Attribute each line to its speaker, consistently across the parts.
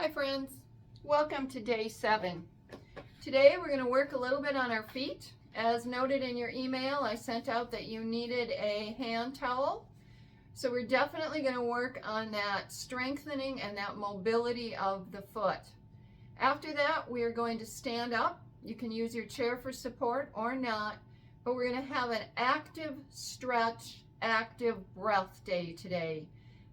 Speaker 1: Hi friends, welcome to day 7. Today we're going to work a little bit on our feet. As noted in your email, I sent out that you needed a hand towel. So we're definitely going to work on that strengthening and that mobility of the foot. After that, we are going to stand up. You can use your chair for support or not, but we're going to have an active stretch, active breath day today.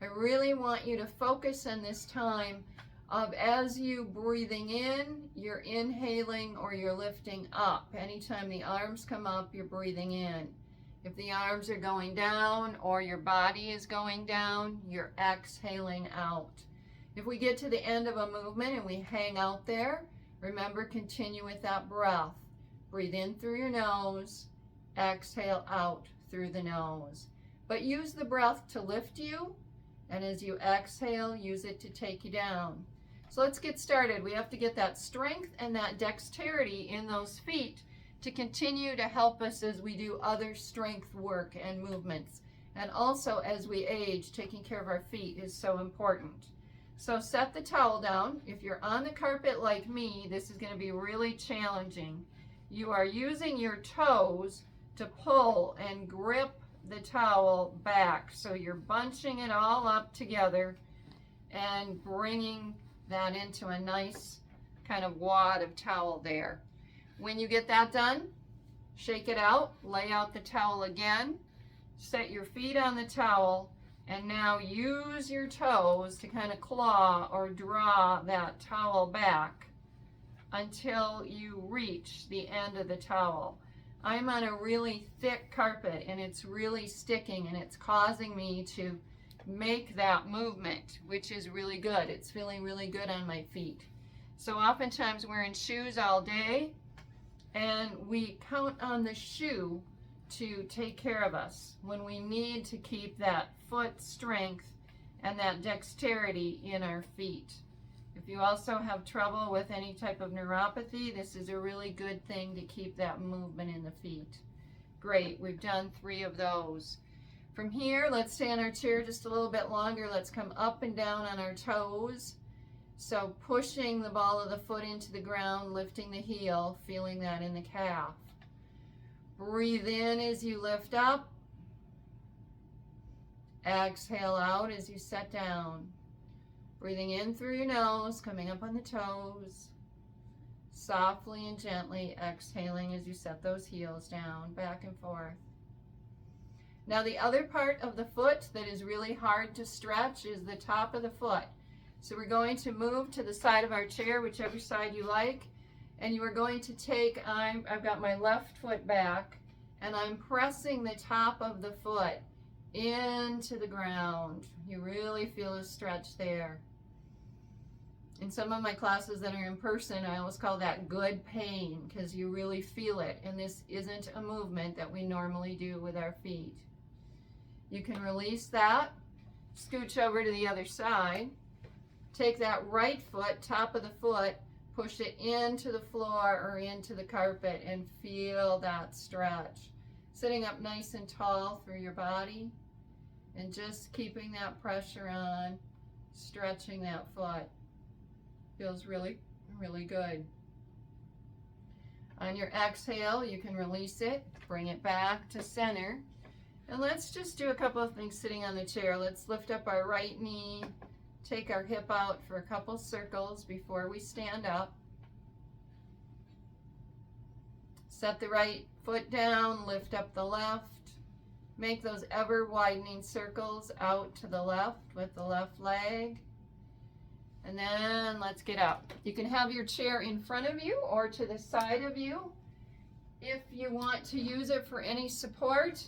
Speaker 1: I really want you to focus on this time of as you breathing in, you're inhaling or you're lifting up. Anytime the arms come up, you're breathing in. If the arms are going down or your body is going down, you're exhaling out. If we get to the end of a movement and we hang out there, remember, continue with that breath. Breathe in through your nose, exhale out through the nose. But use the breath to lift you, and as you exhale, use it to take you down. So let's get started. We have to get that strength and that dexterity in those feet to continue to help us as we do other strength work and movements. And also as we age, taking care of our feet is so important. So set the towel down. If you're on the carpet like me, this is going to be really challenging. You are using your toes to pull and grip the towel back. So you're bunching it all up together and bringing that into a nice kind of wad of towel there. When you get that done, shake it out, lay out the towel again, set your feet on the towel, and now use your toes to kind of claw or draw that towel back until you reach the end of the towel. I'm on a really thick carpet and it's really sticking and it's causing me to make that movement, which is really good. It's feeling really good on my feet. So oftentimes we're in shoes all day and we count on the shoe to take care of us when we need to keep that foot strength and that dexterity in our feet. If you also have trouble with any type of neuropathy, this is a really good thing to keep that movement in the feet. Great, we've done 3 of those. From here, let's stay on our chair just a little bit longer. Let's come up and down on our toes. So pushing the ball of the foot into the ground, lifting the heel, feeling that in the calf. Breathe in as you lift up. Exhale out as you set down. Breathing in through your nose, coming up on the toes. Softly and gently exhaling as you set those heels down, back and forth. Now the other part of the foot that is really hard to stretch is the top of the foot. So we're going to move to the side of our chair, whichever side you like, and you are going to take, I've got my left foot back, and I'm pressing the top of the foot into the ground. You really feel a stretch there. In some of my classes that are in person, I always call that good pain because you really feel it, and this isn't a movement that we normally do with our feet. You can release that, scooch over to the other side, take that right foot, top of the foot, push it into the floor or into the carpet and feel that stretch. Sitting up nice and tall through your body and just keeping that pressure on, stretching that foot. Feels really, really good. On your exhale, you can release it, bring it back to center. And let's just do a couple of things sitting on the chair. Let's lift up our right knee, take our hip out for a couple circles before we stand up. Set the right foot down, lift up the left. Make those ever widening circles out to the left with the left leg. And then let's get up. You can have your chair in front of you or to the side of you. If you want to use it for any support,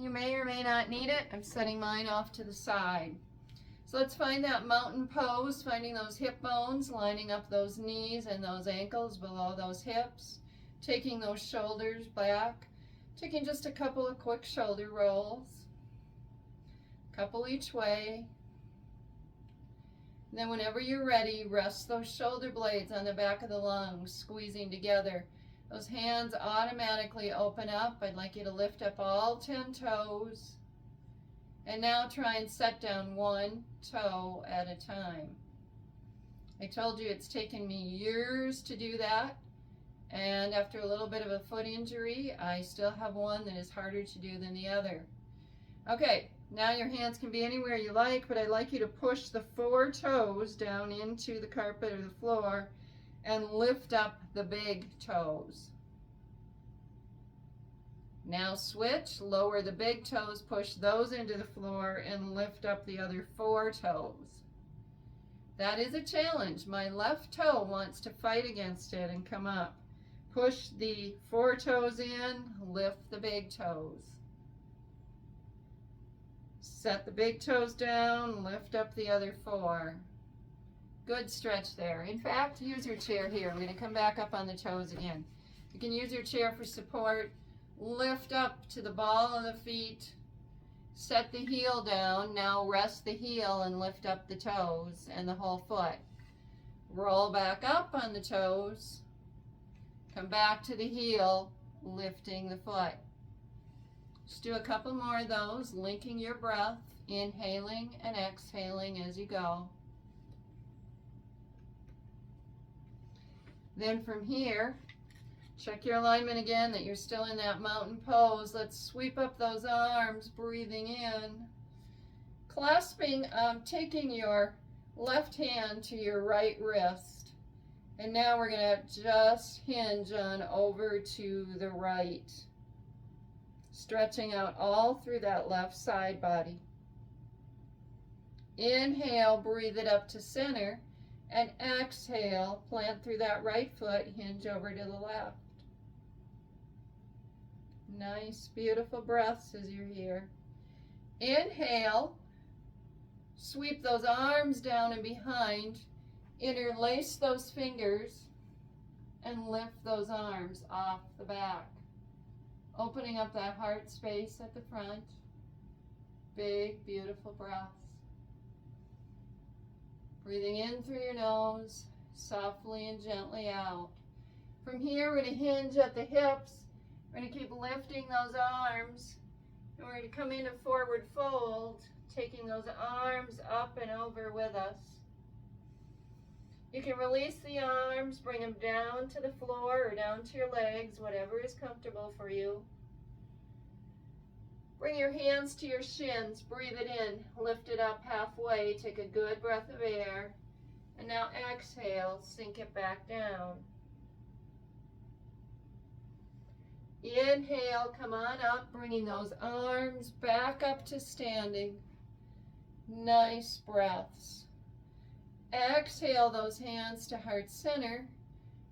Speaker 1: you may or may not need it. I'm setting mine off to the side. So let's find that mountain pose, finding those hip bones, lining up those knees and those ankles below those hips, taking those shoulders back, taking just a couple of quick shoulder rolls, couple each way. And then whenever you're ready, rest those shoulder blades on the back of the lungs, squeezing together. Those hands automatically open up. I'd like you to lift up all 10 toes. And now try and set down one toe at a time. I told you it's taken me years to do that. And after a little bit of a foot injury, I still have one that is harder to do than the other. Okay, now your hands can be anywhere you like, but I'd like you to push the 4 toes down into the carpet or the floor and lift up the big toes. Now switch, lower the big toes, push those into the floor, and lift up the other 4 toes. That is a challenge. My left toe wants to fight against it and come up. Push the 4 toes in, lift the big toes. Set the big toes down, lift up the other 4. Good stretch there. In fact, use your chair here. We're going to come back up on the toes again. You can use your chair for support. Lift up to the ball of the feet. Set the heel down. Now rest the heel and lift up the toes and the whole foot. Roll back up on the toes. Come back to the heel, lifting the foot. Just do a couple more of those, linking your breath, inhaling and exhaling as you go. Then from here, check your alignment again that you're still in that mountain pose. Let's sweep up those arms, breathing in. Clasping, taking your left hand to your right wrist. And now we're going to just hinge on over to the right. Stretching out all through that left side body. Inhale, breathe it up to center. And exhale, plant through that right foot, hinge over to the left. Nice, beautiful breaths as you're here. Inhale, sweep those arms down and behind. Interlace those fingers and lift those arms off the back. Opening up that heart space at the front. Big, beautiful breaths. Breathing in through your nose, softly and gently out. From here, we're going to hinge at the hips. We're going to keep lifting those arms. And we're going to come into forward fold, taking those arms up and over with us. You can release the arms, bring them down to the floor or down to your legs, whatever is comfortable for you. Bring your hands to your shins, breathe it in, lift it up halfway, take a good breath of air, and now exhale, sink it back down. Inhale, come on up, bringing those arms back up to standing. Nice breaths. Exhale those hands to heart center,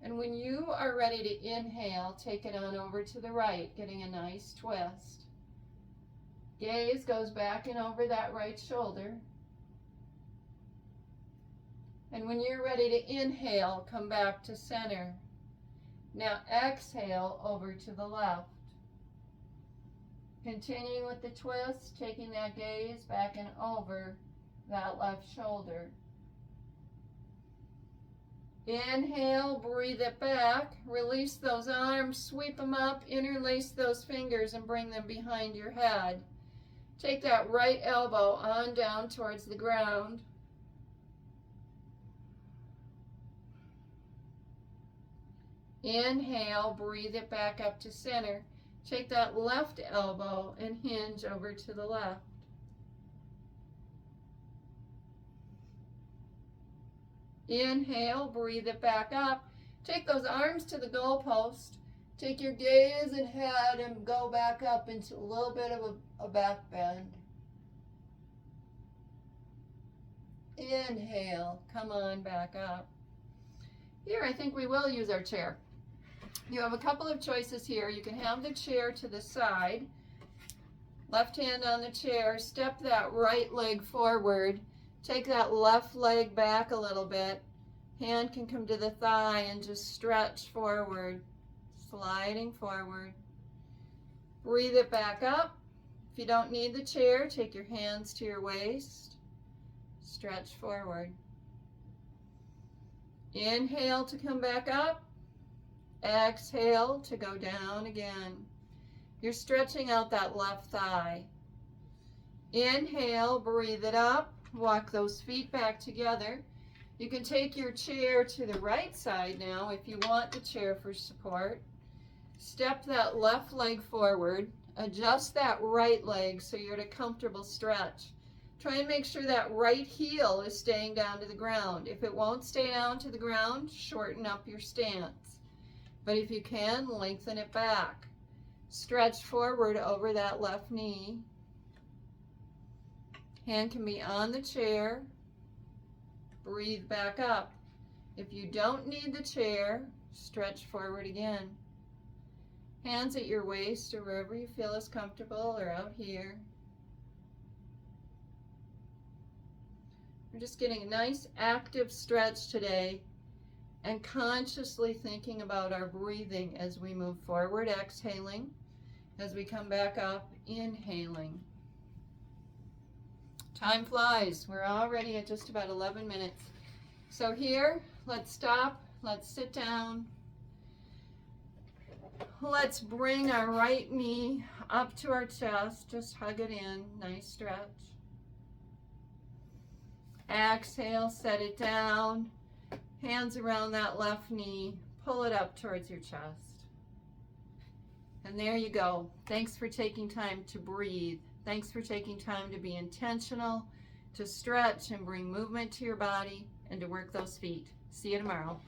Speaker 1: and when you are ready to inhale, take it on over to the right, getting a nice twist. Gaze goes back and over that right shoulder. And when you're ready to inhale, come back to center. Now exhale over to the left. Continuing with the twist, taking that gaze back and over that left shoulder. Inhale, breathe it back, release those arms, sweep them up, interlace those fingers and bring them behind your head. Take that right elbow on down towards the ground. Inhale, breathe it back up to center. Take that left elbow and hinge over to the left. Inhale, breathe it back up. Take those arms to the goalpost. Take your gaze and head and go back up into a little bit of a back bend. Inhale, come on back up. Here, I think we will use our chair. You have a couple of choices here. You can have the chair to the side. Left hand on the chair, step that right leg forward. Take that left leg back a little bit. Hand can come to the thigh and just stretch forward, sliding forward. Breathe it back up. If you don't need the chair, take your hands to your waist. Stretch forward. Inhale to come back up. Exhale to go down again. You're stretching out that left thigh. Inhale, breathe it up. Walk those feet back together. You can take your chair to the right side now if you want the chair for support. Step that left leg forward. Adjust that right leg so you're at a comfortable stretch. Try and make sure that right heel is staying down to the ground. If it won't stay down to the ground, shorten up your stance. But if you can, lengthen it back. Stretch forward over that left knee. Hand can be on the chair. Breathe back up. If you don't need the chair, stretch forward again. Hands at your waist or wherever you feel is comfortable, or out here. We're just getting a nice active stretch today and consciously thinking about our breathing as we move forward, exhaling. As we come back up, inhaling. Time flies. We're already at just about 11 minutes. So here, let's stop. Let's sit down. Let's bring our right knee up to our chest. Just hug it in. Nice stretch. Exhale, set it down. Hands around that left knee. Pull it up towards your chest. And there you go. Thanks for taking time to breathe. Thanks for taking time to be intentional, to stretch and bring movement to your body, and to work those feet. See you tomorrow.